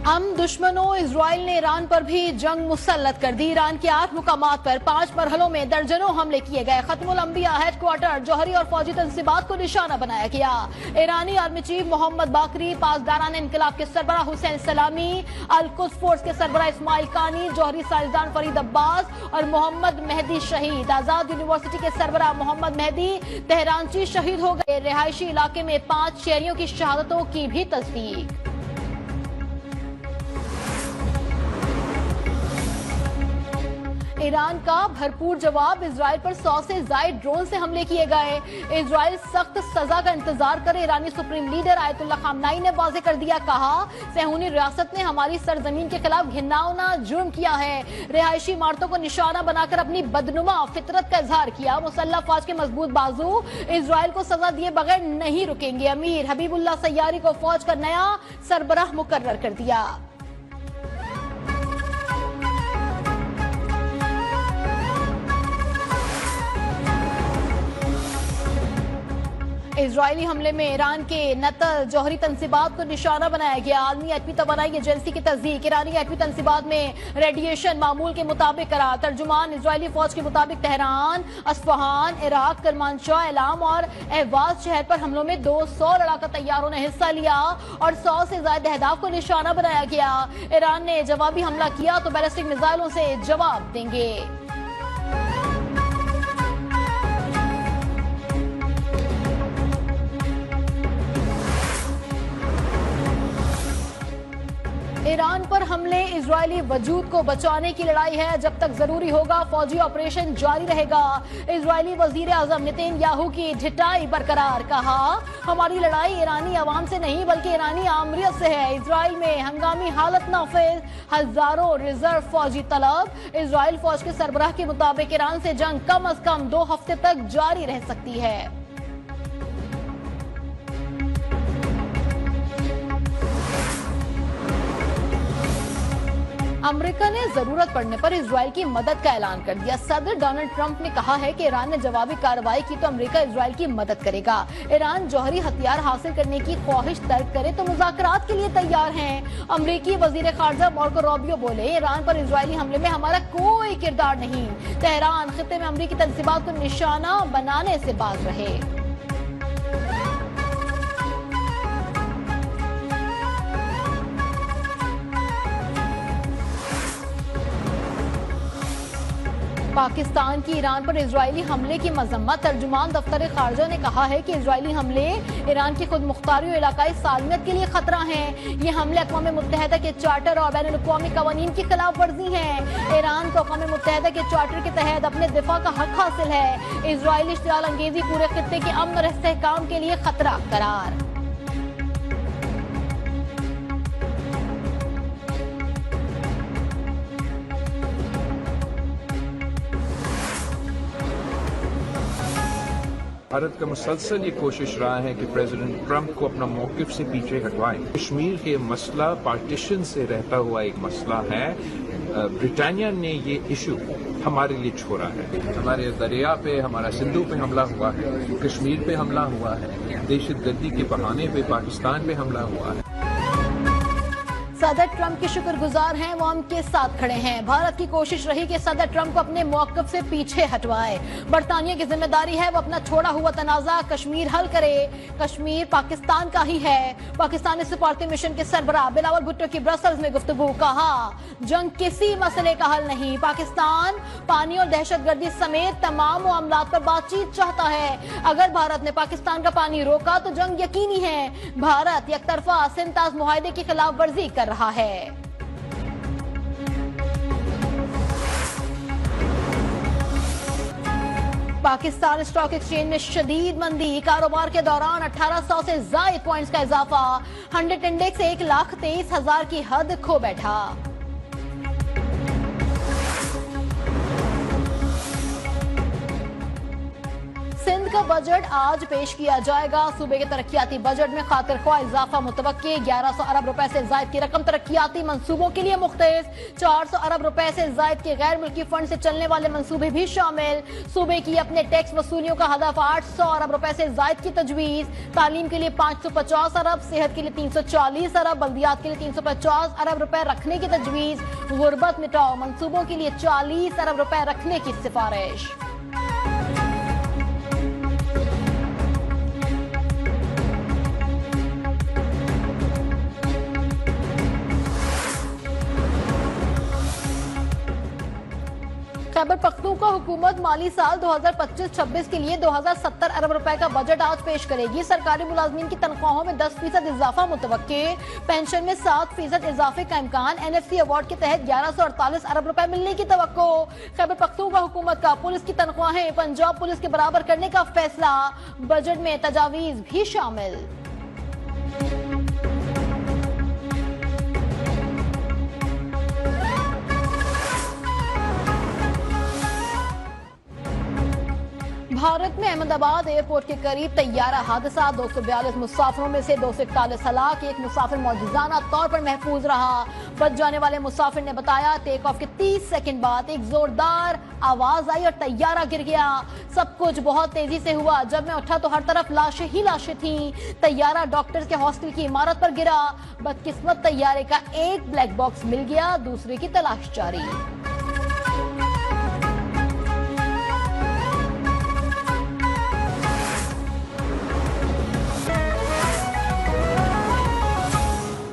हम दुश्मनों, इजराइल ने ईरान पर भी जंग मुसल्लत कर दी। ईरान के 8 मुकामात पर 5 मरहलों में दर्जनों हमले किए गए। खत्मुल अंबिया हेडक्वार्टर, जौहरी और फौजी तंसीबात को निशाना बनाया गया। ईरानी आर्मी चीफ मोहम्मद बाकरी, पासदारान इनकलाब के सरबराह हुसैन सलामी, अल कुद्स फोर्स के सरबराह इस्माइल कानी, जौहरी साइंसदान फरीद अब्बास और मोहम्मद मेहदी शहीद। आजाद यूनिवर्सिटी के सरबराह मोहम्मद मेहदी तेहरानची शहीद हो गए। रिहायशी इलाके में 5 शहरियों की शहादतों की भी तस्दीक। ईरान का भरपूर जवाब, इजराइल पर 100 से ज्यादा ड्रोन से हमले किए गए। इजराइल सख्त सजा का इंतजार करे। ईरानी सुप्रीम लीडर आयतुल्लाह खामनाई ने वाज़ेह कर दिया, कहा सहूनी रियासत ने हमारी सरजमीन के खिलाफ घिनौना जुर्म किया है। रिहायशी इमारतों को निशाना बनाकर अपनी बदनुमा फितरत का इजहार किया। मुसल्लह फौज के मजबूत बाजू इजराइल को सजा दिए बगैर नहीं रुकेंगे। अमीर हबीबुल्लाह सैयारी को फौज का नया सरबराह मुकर्रर कर दिया। इजरायली हमले में ईरान के नतल जौहरी तंसीबात को निशाना बनाया गया। आलमी एटमी तवानाई एजेंसी की तस्दीक, ईरानी एटमी तंसीबात में रेडिएशन मामूल के मुताबिक करार। तर्जुमान इजरायली फौज के मुताबिक तेहरान, अस्फहान, इराक, करमानशाह, एलाम और एहवाज शहर पर हमलों में 200 लड़ाका तैयारों ने हिस्सा लिया और 100 से ज्यादा अहदाफ को निशाना बनाया गया। ईरान ने जवाबी हमला किया तो बैलिस्टिक मिसाइलों से जवाब देंगे। ईरान पर हमले इजरायली वजूद को बचाने की लड़ाई है। जब तक जरूरी होगा फौजी ऑपरेशन जारी रहेगा। इजरायली वजीर आजम नेतन्याहू की ढिठाई बरकरार, कहा हमारी लड़ाई ईरानी अवाम से नहीं बल्कि ईरानी आमरीत से है। इजराइल में हंगामी हालत नाफिज, हजारों रिजर्व फौजी तलब। इजराइल फौज के सरबराह के मुताबिक ईरान से जंग कम अज कम 2 हफ्ते तक जारी रह सकती है। अमेरिका ने जरूरत पड़ने पर इजराइल की मदद का ऐलान कर दिया। सदर डोनाल्ड ट्रंप ने कहा है कि ईरान ने जवाबी कार्रवाई की तो अमेरिका इजराइल की मदद करेगा। ईरान जौहरी हथियार हासिल करने की ख्वाहिश तर्क करे तो मुज़ाकरात के लिए तैयार हैं। अमेरिकी वजीर खारजा मार्को रूबियो बोले, ईरान पर इजरायली हमले में हमारा कोई किरदार नहीं। तेहरान खित्ते में अमेरिकी तंसीबात को निशाना बनाने से बाज रहे। पाकिस्तान की ईरान पर इजरायली हमले की मजम्मत। तर्जुमान दफ्तर खारजा ने कहा है कि इजरायली हमले ईरान की खुद मुख्तारी और इलाकाई सालमियत के लिए खतरा हैं। ये हमले अक़वाम मुत्तहिदा के चार्टर और बैनुल अक़वामी कवानीन की खिलाफ वर्जी हैं। ईरान को अक़वाम मुत्तहिदा के चार्टर के तहत अपने दिफा का हक हासिल है। इजरायली इश्तिआल अंगेजी पूरे खित्ते के अमन और इस्तेहकाम के लिए खतरा करार। भारत का मुसलसल ये कोशिश रहा है कि प्रेसिडेंट ट्रंप को अपना मौकिफ से पीछे हटवाएं। कश्मीर के मसला पार्टीशन से रहता हुआ एक मसला है। ब्रिटानिया ने ये इशू हमारे लिए छोड़ा है। हमारे दरिया पे, हमारा सिंधु पे हमला हुआ है, कश्मीर पे हमला हुआ है, दहशतगर्दी के बहाने पे पाकिस्तान पे हमला हुआ है। सदर ट्रंप के शुक्रगुजार हैं, वो हम के साथ खड़े हैं। भारत की कोशिश रही कि सदर ट्रंप को अपने मौक़िफ़ से पीछे हटवाए। बरतानिया की जिम्मेदारी है वो अपना छोड़ा हुआ तनाज़ा कश्मीर हल करे। कश्मीर पाकिस्तान का ही है। पाकिस्तानी सिफारती मिशन के सरबराह बिलावल भुट्टो की ब्रसल्स में गुफ्तगू, कहा जंग किसी मसले का हल नहीं। पाकिस्तान पानी और दहशतगर्दी समेत तमाम मामलात पर बातचीत चाहता है। अगर भारत ने पाकिस्तान का पानी रोका तो जंग यकीनी है। भारत एकतरफा सिंताज मुआहदे की खिलाफ वर्जी कर रहा है। पाकिस्तान स्टॉक एक्सचेंज में शदीद मंदी। कारोबार के दौरान 1800 से ज्यादा पॉइंट्स का इजाफा। 100 इंडेक्स 1,23,000 की हद खो बैठा। सिंध का बजट आज पेश किया जाएगा। सूबे के तरक्याती बजट में खातिर ख्वाह इजाफा मुतवक्के 1100 अरब रुपए से जायद की रकम तरक्याती मंसूबों के लिए मुख्तस, 400 अरब रुपए से जायद के गैर मुल्की फंड से चलने वाले मंसूबे भी शामिल। सूबे की अपने टैक्स वसूलियों का हदफ 800 अरब रुपए से जायद की तजवीज, तालीम के लिए 550 अरब, सेहत के लिए 340 अरब, बल्दियात के लिए 350 अरब रुपए रखने की तजवीज, गुर्बत मिटाओ मंसूबों के लिए 40 अरब रुपए रखने की सिफारिश। खैबर पख्तूनख्वा हुकूमत माली साल 2025-26 के लिए 2070 अरब रुपए का बजट आज पेश करेगी। सरकारी मुलाजमीन की तनख्वाहों में 10% इजाफा मुतवक्के, पेंशन में 7% इजाफे का इम्कान, NFC अवार्ड के तहत 1148 अरब रुपए मिलने की तवक्को। खैबर पख्तूनख्वा हुकूमत का पुलिस की तनख्वाहें पंजाब पुलिस के बराबर करने का फैसला, बजट में तजावीज भी शामिल। भारत में अहमदाबाद एयरपोर्ट के करीब तैयारा हादसा, 242 मुसाफिरों में से 241 हलाक, एक मुसाफिर मौजूदाना तौर पर महफूज रहा। बच जाने वाले मुसाफिर ने बताया, टेक ऑफ के 30 सेकंड बाद एक जोरदार आवाज आई और तैयारा गिर गया। सब कुछ बहुत तेजी से हुआ, जब मैं उठा तो हर तरफ लाशें ही लाशें थीं। तैयारा डॉक्टर्स के हॉस्टल की इमारत पर गिरा। बदकिस्मत तैयारे का एक ब्लैक बॉक्स मिल गया, दूसरे की तलाश जारी।